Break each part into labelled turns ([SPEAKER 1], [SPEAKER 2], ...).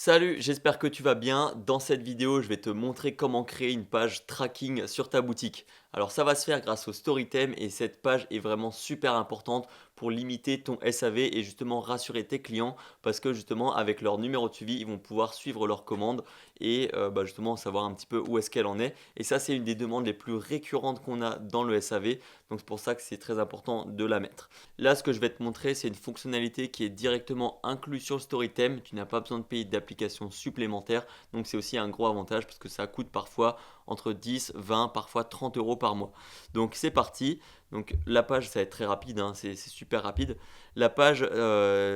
[SPEAKER 1] Salut, j'espère que tu vas bien. Dans cette vidéo, je vais te montrer comment créer une page tracking sur ta boutique. Alors ça va se faire grâce au Storytem et cette page est vraiment super importante pour limiter ton SAV et justement rassurer tes clients parce que justement avec leur numéro de suivi, ils vont pouvoir suivre leurs commandes et justement savoir un petit peu où est-ce qu'elle en est. Et ça, c'est une des demandes les plus récurrentes qu'on a dans le SAV. Donc c'est pour ça que c'est très important de la mettre. Là, ce que je vais te montrer, c'est une fonctionnalité qui est directement inclue sur le Storytem. Tu n'as pas besoin de payer d'application supplémentaire. Donc, c'est aussi un gros avantage parce que ça coûte parfois entre 10, 20, parfois 30 euros par mois. Donc, c'est parti. Donc, la page, ça va être très rapide, hein, c'est super rapide. La page,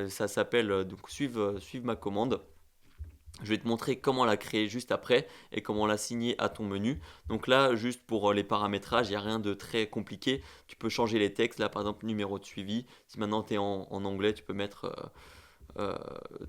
[SPEAKER 1] ça s'appelle donc suivre ma commande. Je vais te montrer comment la créer juste après et comment la signer à ton menu. Donc là, juste pour les paramétrages, il n'y a rien de très compliqué. Tu peux changer les textes. Là, par exemple, numéro de suivi. Si maintenant tu es en anglais, tu peux mettre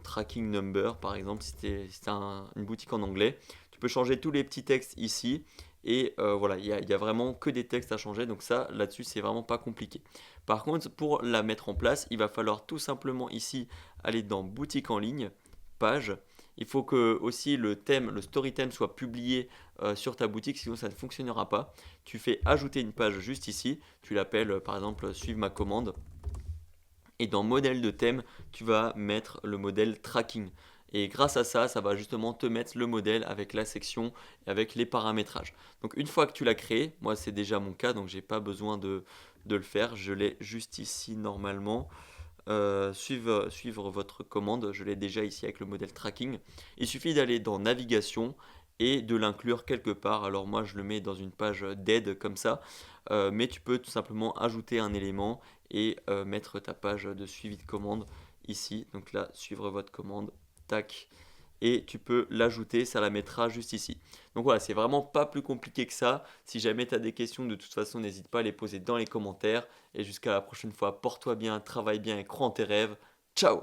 [SPEAKER 1] tracking number, par exemple, si tu une boutique en anglais. Tu peux changer tous les petits textes ici. Et voilà, il y a vraiment que des textes à changer. Donc ça, là-dessus, c'est vraiment pas compliqué. Par contre, pour la mettre en place, il va falloir tout simplement ici aller dans boutique en ligne, page. Il faut que aussi le thème, le story theme soit publié sur ta boutique, sinon ça ne fonctionnera pas. Tu fais ajouter une page juste ici, tu l'appelles par exemple suivre ma commande. Et dans modèle de thème, tu vas mettre le modèle tracking. Et grâce à ça, ça va justement te mettre le modèle avec la section et avec les paramétrages. Donc une fois que tu l'as créé, moi c'est déjà mon cas, donc j'ai pas besoin de le faire. Je l'ai juste ici normalement. Suivre votre commande, je l'ai déjà ici avec le modèle tracking. Il suffit d'aller dans navigation et de l'inclure quelque part. Alors moi je le mets dans une page d'aide comme ça, mais tu peux tout simplement ajouter un élément et mettre ta page de suivi de commande ici. Donc là, suivre votre commande, tac, et tu peux l'ajouter, ça la mettra juste ici. Donc voilà, c'est vraiment pas plus compliqué que ça. Si jamais tu as des questions, de toute façon, n'hésite pas à les poser dans les commentaires. Et jusqu'à la prochaine fois, porte-toi bien, travaille bien et crois en tes rêves. Ciao!